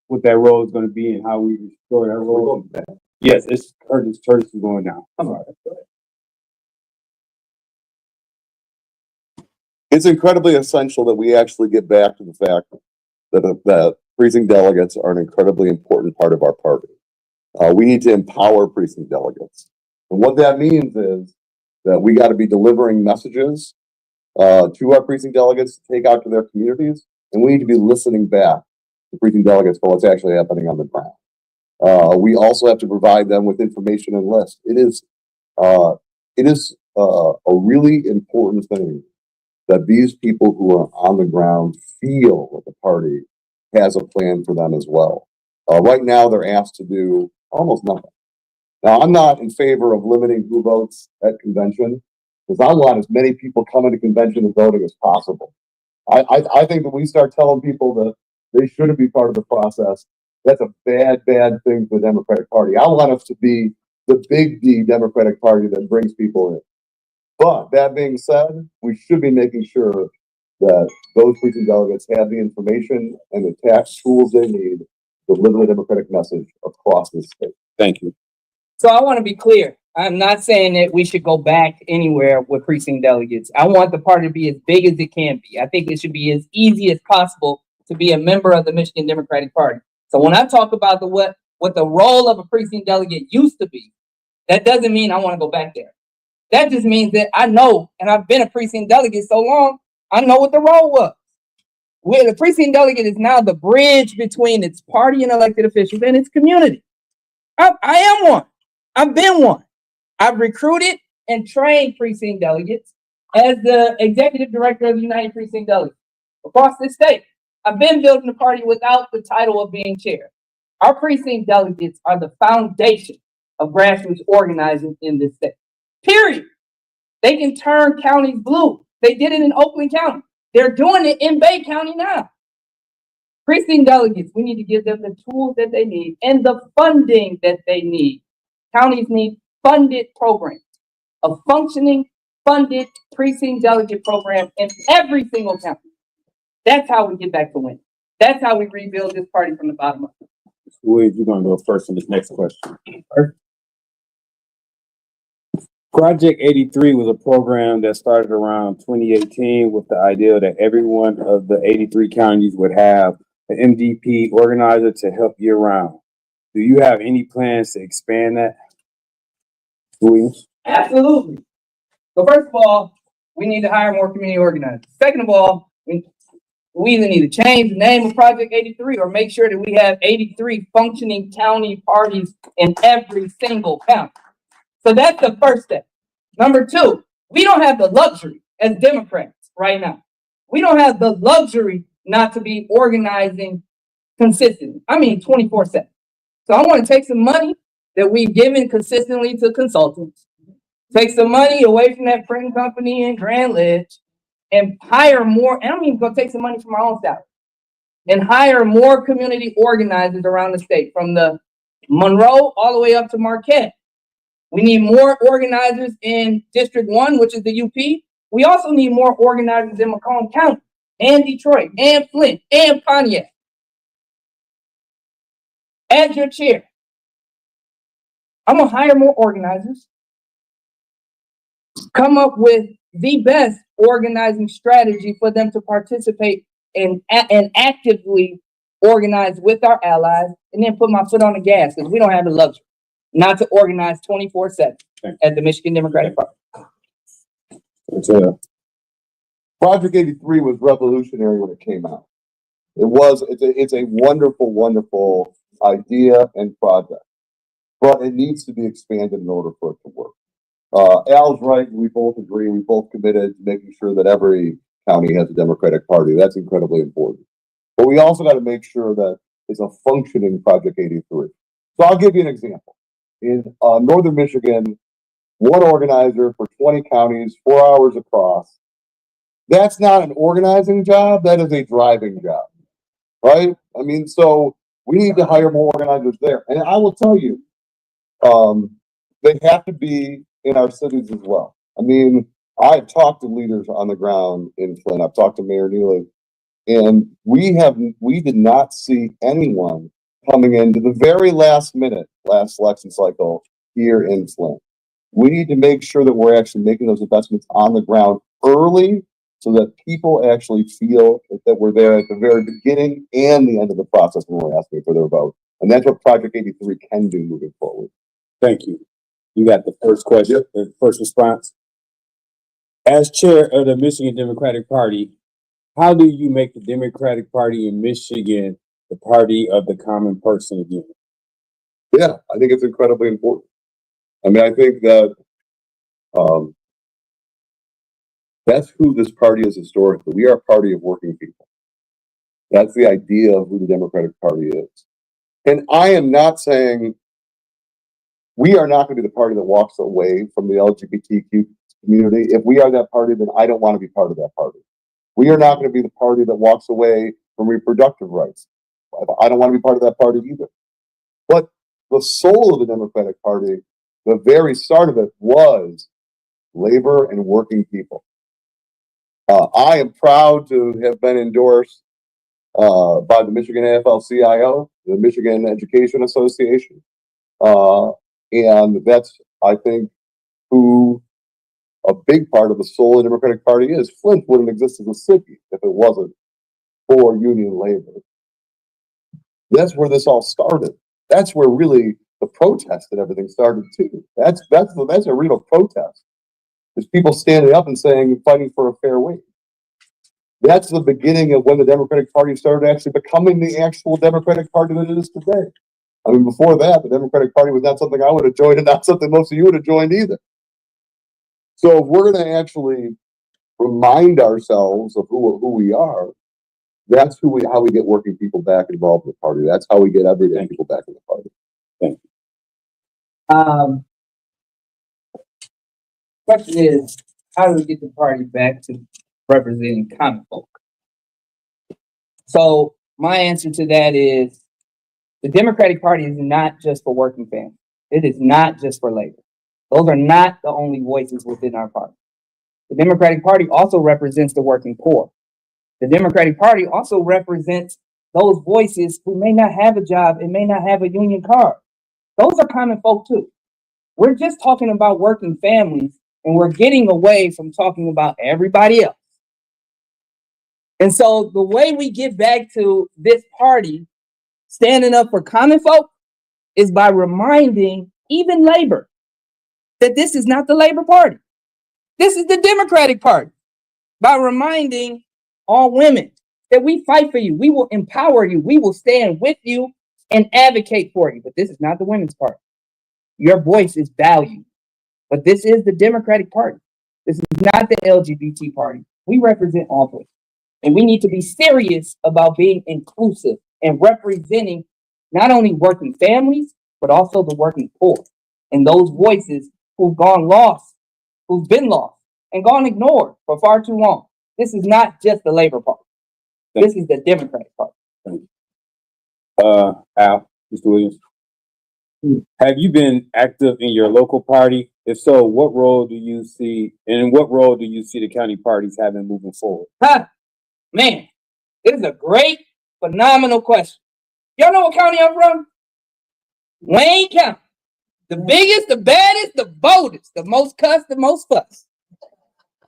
what that role is going to be and how we restore that role? Yes, it's Curtis is going now. I'm all right. It's incredibly essential that we actually get back to the fact that precinct delegates are an incredibly important part of our party. We need to empower precinct delegates. And what that means is that we got to be delivering messages to our precinct delegates to take out to their communities, and we need to be listening back to precinct delegates for what's actually happening on the ground. We also have to provide them with information and lists. It is a really important thing that these people who are on the ground feel that the party has a plan for them as well. Right now, they're asked to do almost nothing. Now, I'm not in favor of limiting who votes at convention, because I want as many people coming to convention and voting as possible. I think that we start telling people that they shouldn't be part of the process, that's a bad thing for the Democratic Party. I want us to be the big D Democratic Party that brings people in. But that being said, we should be making sure that those precinct delegates have the information and the tax tools they need to deliver the Democratic message across the state. Thank you. So I want to be clear. I'm not saying that we should go back anywhere with precinct delegates. I want the party to be as big as it can be. I think it should be as easy as possible to be a member of the Michigan Democratic Party. So when I talk about what the role of a precinct delegate used to be, that doesn't mean I want to go back there. That just means that I know, and I've been a precinct delegate so long, I know what the role was. where the precinct delegate is now the bridge between its party and elected officials and its community. I am one. I've been one. I've recruited and trained precinct delegates as the executive director of the United Precinct Delegates across this state. I've been building the party without the title of being chair. Our precinct delegates are the foundation of grassroots organizing in this state. Period. They can turn counties blue. They did it in Oakland County. They're doing it in Bay County now. Precinct delegates, we need to give them the tools that they need and the funding that they need. Counties need funded programs, a functioning, funded precinct delegate program in every single county. That's how we get back to winning. That's how we rebuild this party from the bottom up. Williams, you're gonna go first on this next question. Project 83 was a program that started around 2018 with the idea that every one of the 83 counties would have an MDP organizer to help year round. Do you have any plans to expand that? Williams? Absolutely. So first of all, we need to hire more community organizers. Second of all, we either need to change the name of Project 83 or make sure that we have 83 functioning county parties in every single county. So that's the first step. Number two, we don't have the luxury as Democrats right now. We don't have the luxury not to be organizing consistently. I mean, 24/7. So I want to take some money that we've given consistently to consultants, take some money away from that printing company in Grand Ledge, and hire more. And I'm even going to take some money from my own salary and hire more community organizers around the state, from the Monroe all the way up to Marquette. We need more organizers in District 1, which is the UP. We also need more organizers in Macomb County and Detroit and Flint and Pontiac. As your chair, I'm going to hire more organizers, come up with the best organizing strategy for them to participate and actively organize with our allies, and then put my foot on the gas because we don't have the luxury not to organize 24/7 at the Michigan Democratic Party. Project 83 was revolutionary when it came out. It's a wonderful, wonderful idea and project, but it needs to be expanded in order for it to work. Al's right. We both agree. We both committed to making sure that every county has a Democratic Party. That's incredibly important. But we also got to make sure that it's a functioning Project 83. So I'll give you an example. In northern Michigan, one organizer for 20 counties, 4 hours across. That's not an organizing job. That is a driving job, right? I mean, so we need to hire more organizers there. And I will tell you, they have to be in our cities as well. I mean, I've talked to leaders on the ground in Flint. I've talked to Mayor Neely, and we did not see anyone coming into the very last minute, last election cycle here in Flint. We need to make sure that we're actually making those investments on the ground early so that people actually feel that we're there at the very beginning and the end of the process when we're asking for their vote. And that's what Project 83 can do moving forward. Thank you. You got the first question, the first response. As chair of the Michigan Democratic Party, how do you make the Democratic Party in Michigan the party of the common person again? Yeah, I think it's incredibly important. I mean, I think that that's who this party is historically. We are a party of working people. That's the idea of who the Democratic Party is. And I am not saying we are not going to be the party that walks away from the LGBTQ community. If we are that party, then I don't want to be part of that party. We are not going to be the party that walks away from reproductive rights. I don't want to be part of that party either. But the soul of the Democratic Party, the very start of it, was labor and working people. I am proud to have been endorsed by the Michigan AFL-CIO, the Michigan Education Association. And that's, I think, who a big part of the soul of the Democratic Party is. Flint wouldn't exist as a city if it wasn't for union labor. That's where this all started. That's where really the protest and everything started too. That's a real protest. It's people standing up and saying, fighting for a fair wage. That's the beginning of when the Democratic Party started actually becoming the actual Democratic Party that it is today. I mean, before that, the Democratic Party was not something I would have joined and not something most of you would have joined either. So if we're going to actually remind ourselves of who we are, that's how we get working people back involved in the party. That's how we get everyday people back in the party. Question is, how do we get the party back to representing common folk? So my answer to that is the Democratic Party is not just for working families. It is not just for labor. Those are not the only voices within our party. The Democratic Party also represents the working poor. The Democratic Party also represents those voices who may not have a job and may not have a union card. Those are common folk too. We're just talking about working families, and we're getting away from talking about everybody else. And so the way we get back to this party standing up for common folk is by reminding even labor that this is not the Labor Party. This is the Democratic Party. By reminding all women that we fight for you, we will empower you, we will stand with you and advocate for you. But this is not the Women's Party. Your voice is valued. But this is the Democratic Party. This is not the LGBT Party. We represent all voices. And we need to be serious about being inclusive and representing not only working families, but also the working poor and those voices who've gone lost, who've been lost and gone ignored for far too long. This is not just the Labor Party. This is the Democratic Party. Al, Mr. Williams, have you been active in your local party? If so, what role do you see, and what role do you see the county parties having moving forward? Man, this is a great, phenomenal question. Y'all know what county I'm from? Wayne County. The biggest, the baddest, the boldest, the most cussed, the most fuss.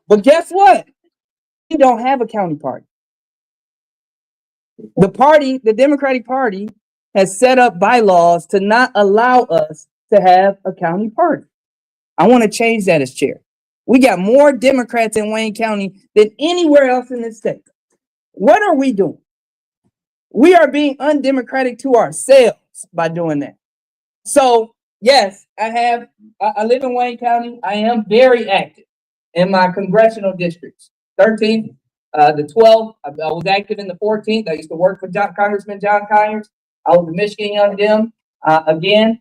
But guess what? We don't have a county party. The Democratic Party, has set up bylaws to not allow us to have a county party. I want to change that as chair. We got more Democrats in Wayne County than anywhere else in this state. What are we doing? We are being undemocratic to ourselves by doing that. So yes, I live in Wayne County. I am very active in my congressional districts. 13th, the 12th, I was active in the 14th. I used to work for Congressman John Conyers. I was the Michigan Young Dem. I've been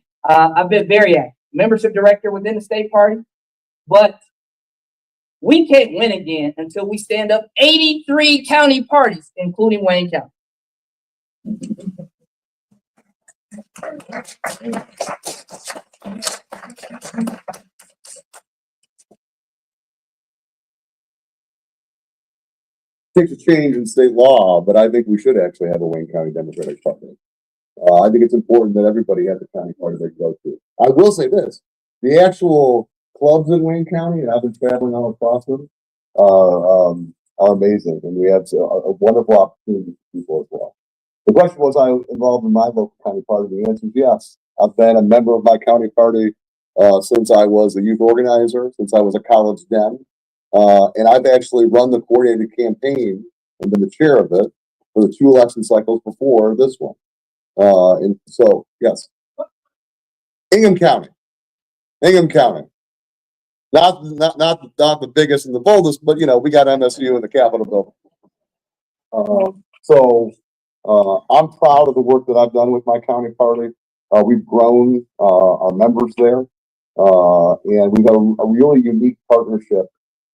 very active. Membership director within the state party. But we can't win again until we stand up 83 county parties, including Wayne County. Takes a change in state law, but I think we should actually have a Wayne County Democratic Party. I think it's important that everybody has a county party they go to. I will say this, the actual clubs in Wayne County, and I've been traveling all across them, are amazing. And we have a wonderful opportunity for people as well. The question was, I involved in my local county party? The answer is yes. I've been a member of my county party since I was a youth organizer, since I was a college Dem. And I've actually run the coordinated campaign and been the chair of it for the 2 election cycles before this one. And so, yes, Ingham County, not the biggest and the boldest, but we got MSU in the Capitol building. I'm proud of the work that I've done with my county party. We've grown our members there, and we've got a really unique partnership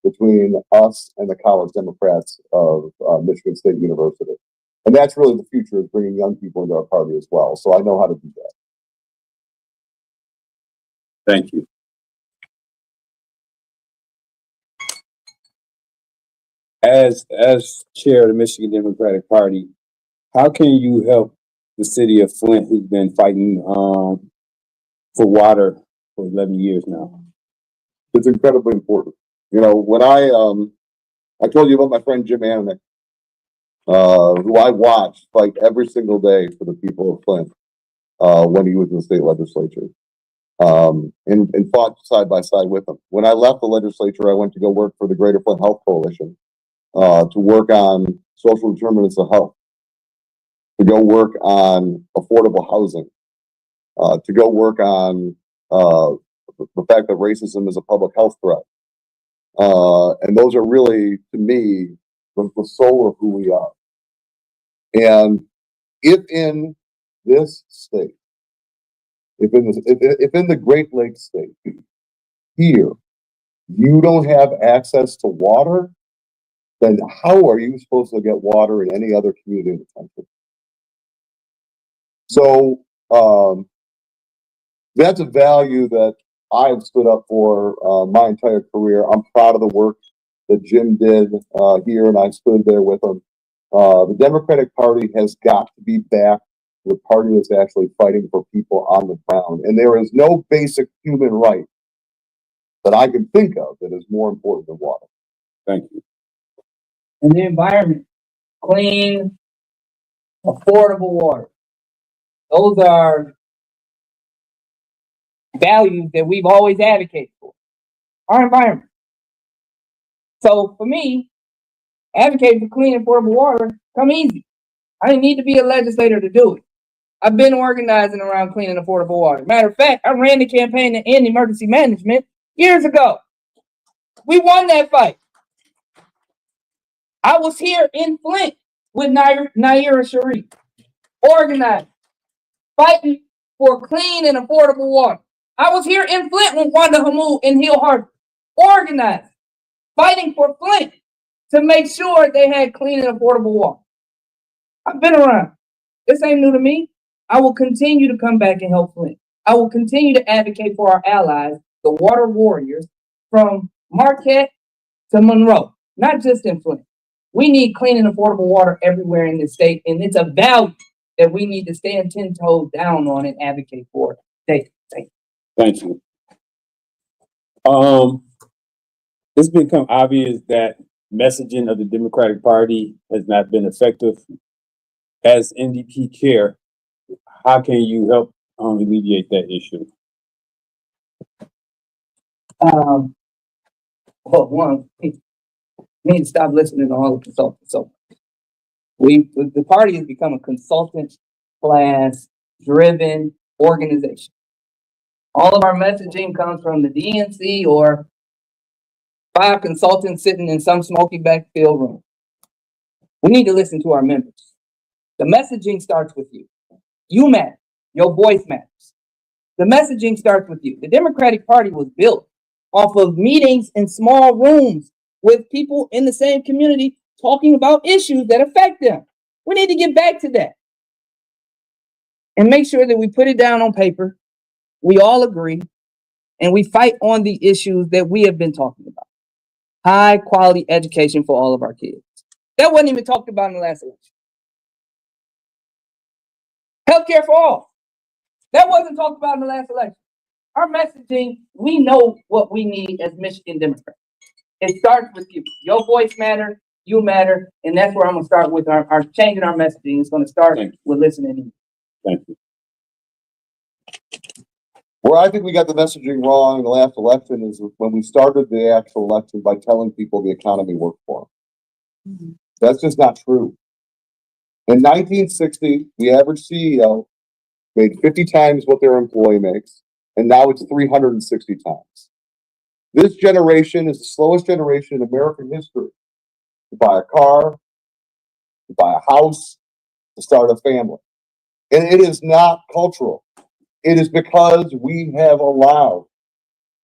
between us and the College Democrats of Michigan State University. And that's really the future, is bringing young people into our party as well. So I know how to do that. Thank you. As chair of the Michigan Democratic Party, how can you help the city of Flint, who's been fighting for water for 11 years now? It's incredibly important. When I told you about my friend Jim Anick, who I watched fight every single day for the people of Flint when he was in the state legislature, and fought side by side with him. When I left the legislature, I went to go work for the Greater Flint Health Coalition. to work on social determinants of health, to go work on affordable housing, to go work on the fact that racism is a public health threat. And those are really, to me, the soul of who we are. And if in this state, if in the Great Lakes state, here, you don't have access to water, then how are you supposed to get water in any other community in the country? So that's a value that I have stood up for my entire career. I'm proud of the work that Jim did here, and I stood there with him. The Democratic Party has got to be back to the party that's actually fighting for people on the ground. And there is no basic human right that I can think of that is more important than water. Thank you. And the environment, clean, affordable water. Those are values that we've always advocated for. Our environment. So for me, advocating for clean, affordable water come easy. I didn't need to be a legislator to do it. I've been organizing around clean and affordable water. Matter of fact, I ran the campaign to end emergency management years ago. We won that fight. I was here in Flint with Naira Sharif, organizing, fighting for clean and affordable water. I was here in Flint with Wanda Hamoud and Hill Harper, organized, fighting for Flint to make sure they had clean and affordable water. I've been around. This ain't new to me. I will continue to come back and help Flint. I will continue to advocate for our allies, the water warriors, from Marquette to Monroe, not just in Flint. We need clean and affordable water everywhere in the state, and it's a value that we need to stand 10 toes down on and advocate for. Thank you. Thank you. It's become obvious that messaging of the Democratic Party has not been effective. As NDP chair, how can you help alleviate that issue? Well, one, we need to stop listening to all the consultants. So the party has become a consultant class driven organization. All of our messaging comes from the DNC or 5 consultants sitting in some smoky backfield room. We need to listen to our members. The messaging starts with you. You matter. Your voice matters. The messaging starts with you. The Democratic Party was built off of meetings in small rooms with people in the same community talking about issues that affect them. We need to get back to that and make sure that we put it down on paper. We all agree and we fight on the issues that we have been talking about. High quality education for all of our kids. That wasn't even talked about in the last election. Healthcare for all. That wasn't talked about in the last election. Our messaging, we know what we need as Michigan Democrats. It starts with you. Your voice matters, you matter, and that's where I'm gonna start with our changing our messaging. It's gonna start with listening to you. Thank you. Where I think we got the messaging wrong in the last election is when we started the actual election by telling people the economy worked for them. Mm-hmm. That's just not true. In 1960, the average CEO made 50 times what their employee makes, and now it's 360 times. This generation is the slowest generation in American history to buy a car, to buy a house, to start a family. And it is not cultural. It is because we have allowed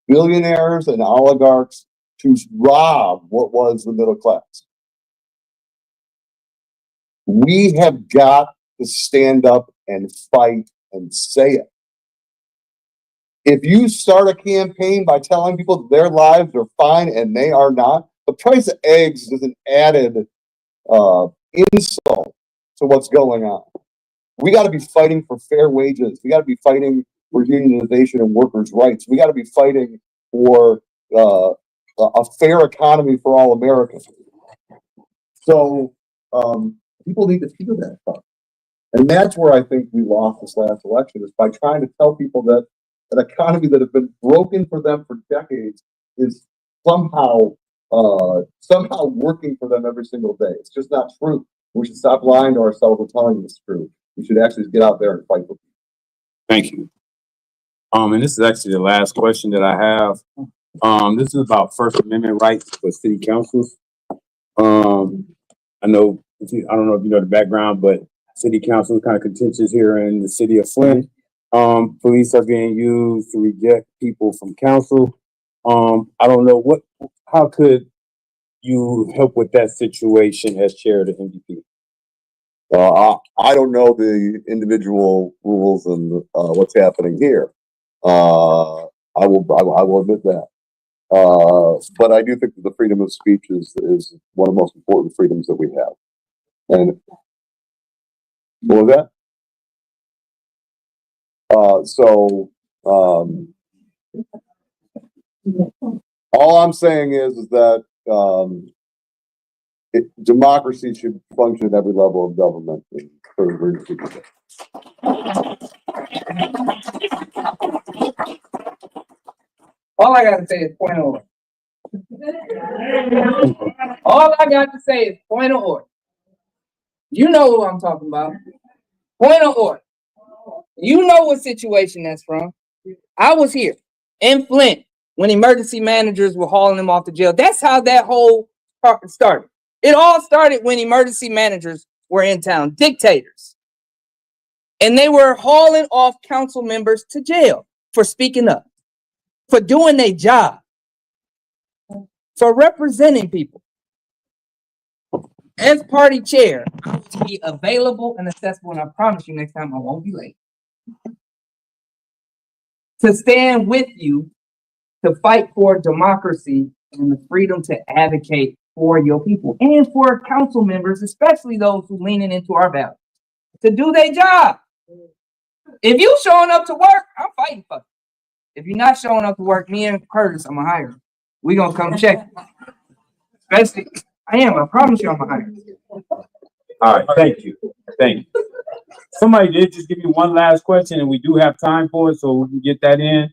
billionaires and oligarchs to rob what was the middle class. We have got to stand up and fight and say it. If you start a campaign by telling people their lives are fine and they are not, the price of eggs is an added insult to what's going on. We got to be fighting for fair wages. We got to be fighting for unionization and workers' rights. We got to be fighting for a fair economy for all Americans. So people need to feel that stuff. And that's where I think we lost this last election, is by trying to tell people that an economy that has been broken for them for decades is somehow somehow working for them every single day. It's just not true. We should stop lying to ourselves and telling it's true. We should actually get out there and fight for people. Thank you. And this is actually the last question that I have. This is about First Amendment rights for city councils. I know, I don't know if you know the background, but city council is kind of contentious here in the city of Flint. Police are being used to reject people from council. I don't know how could you help with that situation as chair of the NDP? I don't know the individual rules and what's happening here. I will admit that. But I do think that the freedom of speech is one of the most important freedoms that we have. And what was that? All I'm saying is that democracy should function at every level of government. All I gotta say is point of order. All I got to say is point of order. You know who I'm talking about. Point of order. You know what situation that's from. I was here in Flint when emergency managers were hauling him off to jail. That's how that whole part started. It all started when emergency managers were in town, dictators. And they were hauling off council members to jail for speaking up, for doing their job, for representing people. As party chair, I will be available and accessible, and I promise you next time I won't be late, to stand with you to fight for democracy and the freedom to advocate for your people and for council members, especially those who leaning into our values, to do their job. If you showing up to work, I'm fighting for you. If you're not showing up to work, me and Curtis, I'm gonna hire you. We gonna come check you. Especially, I promise you I'm gonna hire you. All right, thank you. Thank you. Somebody did just give me one last question, and we do have time for it, so we can get that in.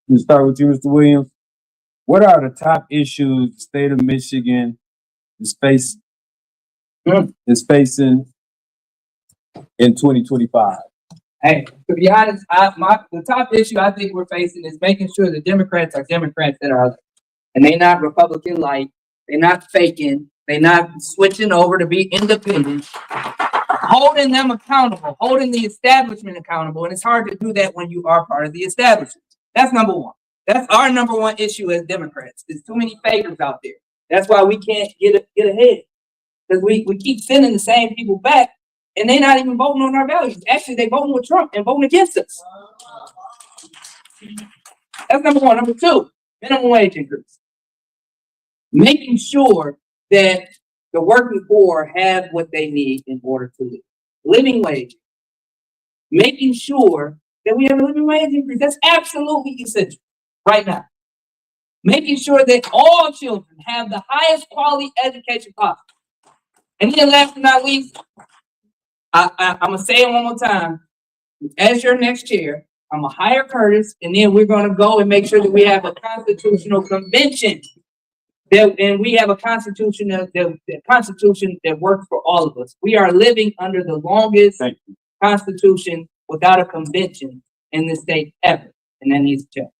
Let's start with you, Mr. Williams. What are the top issues the state of Michigan is facing in 2025? Hey, to be honest, the top issue I think we're facing is making sure the Democrats are Democrats that are, and they're not Republican light. They're not faking. They're not switching over to be independent. Holding them accountable, holding the establishment accountable, and it's hard to do that when you are part of the establishment. That's number one. That's our number one issue as Democrats. There's too many fakers out there. That's why we can't get ahead, because we keep sending the same people back, and they're not even voting on our values. Actually, they're voting with Trump and voting against us. That's number one. Number two, minimum wage increase. Making sure that the working poor have what they need in order to live. Living wage. Making sure that we have a living wage increase. That's absolutely essential right now. Making sure that all children have the highest quality education possible. And then last but not least, I'm going to say it one more time. As your next chair, I'm going to hire Curtis, and then we're going to go and make sure that we have a constitutional convention. And we have a constitution that works for all of us. We are living under the longest constitution without a convention in this state ever, and that needs to change.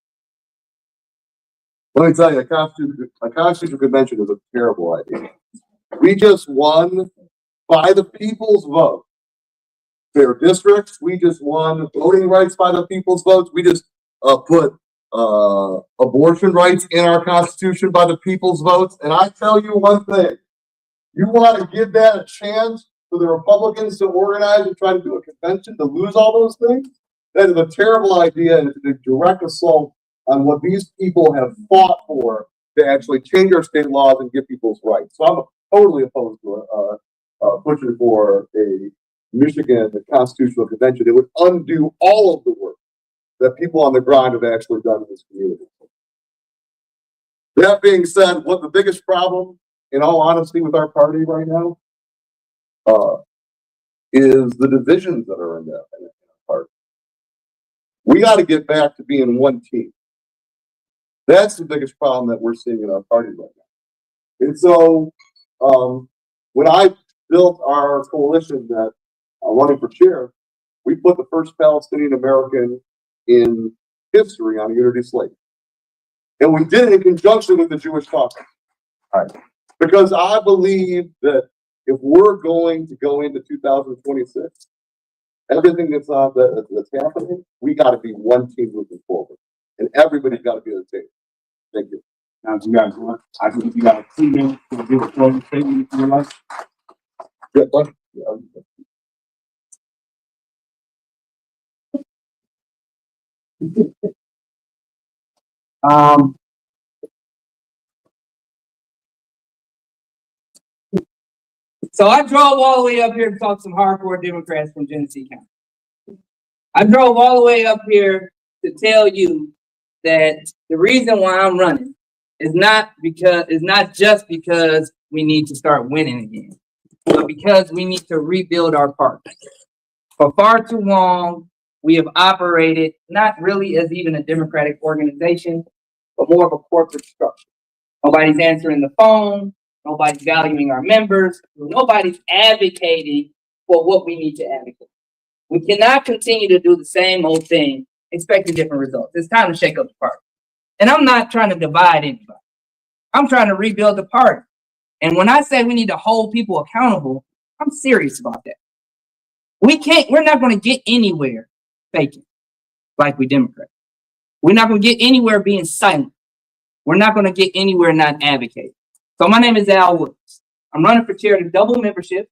Let me tell you, a constitutional convention is a terrible idea. We just won by the people's vote. Fair districts, we just won voting rights by the people's votes. We just put abortion rights in our Constitution by the people's votes. And I tell you one thing, you want to give that a chance for the Republicans to organize and try to do a convention to lose all those things? That is a terrible idea, and it's a direct assault on what these people have fought for to actually change our state laws and give people's rights. So I'm totally opposed to pushing for a Michigan constitutional convention. It would undo all of the work that people on the ground have actually done in this community. That being said, what the biggest problem, in all honesty, with our party right now, is the divisions that are in that party. We got to get back to being one team. That's the biggest problem that we're seeing in our party right now. And so, when I built our coalition that I'm running for chair, we put the first Palestinian American in history on a unity slate. And we did it in conjunction with the Jewish Caucus. Right. Because I believe that if we're going to go into 2026, everything that's happening, we got to be one team moving forward, and everybody's got to be on the table. Thank you. Now, you guys want, I think you got 2 minutes to give a closing statement if you would like. Yeah, but, Um, So I drove all the way up here to talk to some hardcore Democrats from Genesee County. I drove all the way up here to tell you that the reason why I'm running is not just because we need to start winning again, but because we need to rebuild our party. For far too long, we have operated not really as even a democratic organization, but more of a corporate structure. Nobody's answering the phone. Nobody's valuing our members. Nobody's advocating for what we need to advocate. We cannot continue to do the same old thing, expecting different results. It's time to shake up the party. And I'm not trying to divide anybody. I'm trying to rebuild the party. And when I say we need to hold people accountable, I'm serious about that. We're not going to get anywhere faking like we Democrats. We're not going to get anywhere being silent. We're not going to get anywhere not advocating. So my name is Al Woods. I'm running for chair to double membership.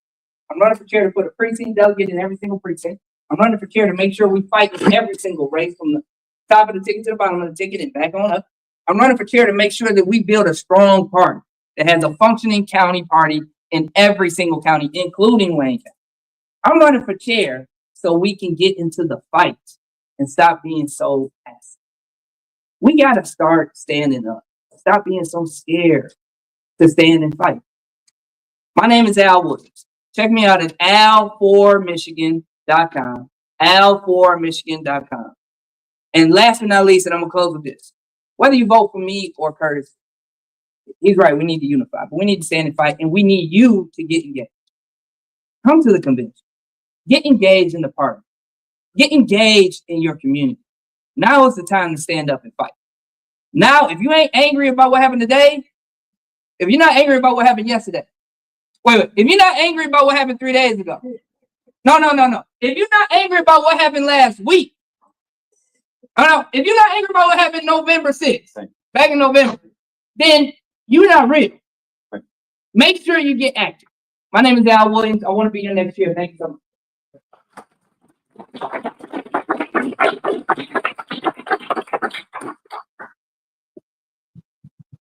I'm running for chair to put a precinct delegate in every single precinct. I'm running for chair to make sure we fight in every single race from the top of the ticket to the bottom of the ticket and back on up. I'm running for chair to make sure that we build a strong party that has a functioning county party in every single county, including Wayne County. I'm running for chair so we can get into the fight and stop being so passive. We got to start standing up. Stop being so scared to stand and fight. My name is Al Woods. Check me out at al4michigan.com. al4michigan.com. And last but not least, and I'm going to close with this. Whether you vote for me or Curtis, he's right, we need to unify, but we need to stand and fight, and we need you to get engaged. Come to the convention. Get engaged in the party. Get engaged in your community. Now is the time to stand up and fight. Now, if you ain't angry about what happened today, if you're not angry about what happened yesterday, wait, if you're not angry about what happened 3 days ago, no. If you're not angry about what happened last week, if you're not angry about what happened November 6th, back in November, then you're not real. Make sure you get active. My name is Al Williams. I want to be here next year. Thank you so much.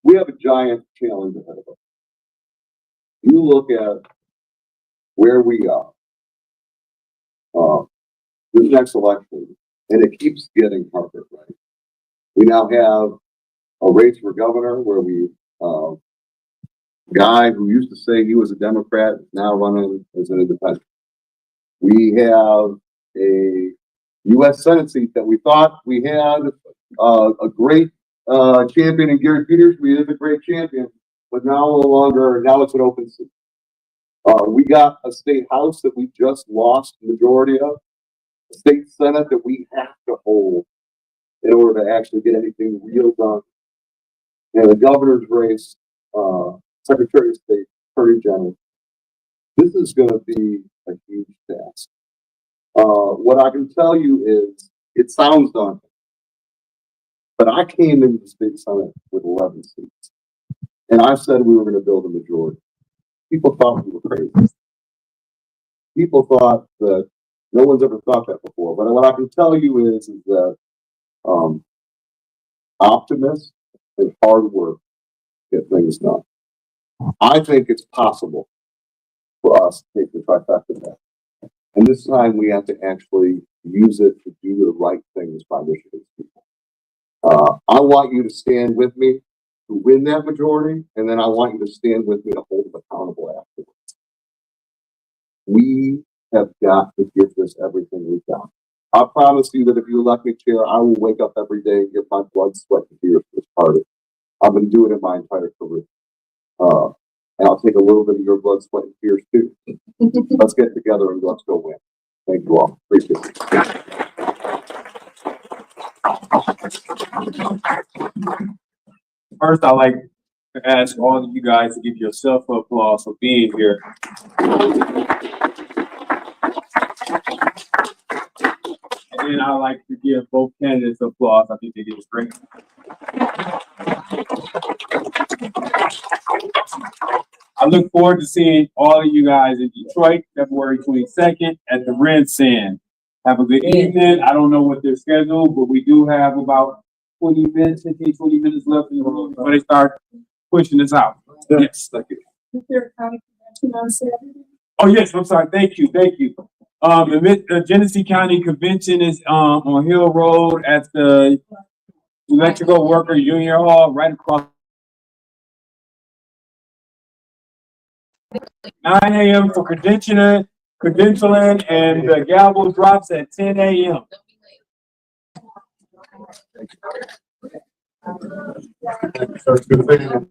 we have a giant challenge ahead of us. You look at where we are, this next election, and it keeps getting harder, right? We now have a race for governor where we, guy who used to say he was a Democrat is now running as an independent. We have a U.S. Senate seat that we thought we had a great champion in Gary Peters. We is a great champion, but now it's an open seat. We got a state house that we just lost the majority of, a state senate that we have to hold in order to actually get anything real done. And the governor's race, Secretary of State, Attorney General. This is going to be a huge task. What I can tell you is it sounds daunting, but I came into the state senate with 11 seats, and I said we were going to build a majority. People thought we were crazy. People thought that no one's ever thought that before. But what I can tell you is that optimists and hard work get things done. I think it's possible for us to take the trifecta back. And this time we have to actually use it to do the right things by Michigan's people. I want you to stand with me to win that majority, and then I want you to stand with me to hold them accountable afterwards. We have got to give this everything we've got. I promise you that if you elect me chair, I will wake up every day and give my blood, sweat, and tears for this party. I've been doing it my entire career. And I'll take a little bit of your blood, sweat, and tears too. Let's get together and let's go win. Thank you all. Appreciate it. First, I'd like to ask all of you guys to give yourself applause for being here. And then I'd like to give both candidates applause. I think they did great. I look forward to seeing all of you guys in Detroit, February 22nd at the Red Sand. Have a good evening. I don't know what they're scheduled, but we do have about 20 minutes left before they start pushing this out. Yes, thank you. Is there a county convention on Saturday? Oh, yes, I'm sorry. Thank you. The Genesee County Convention is, on Hill Road at the Electrical Worker Union Hall, right across. 9 a.m. for credentialing, and the gavel drops at 10 a.m. Thank you, sir. Good to see you.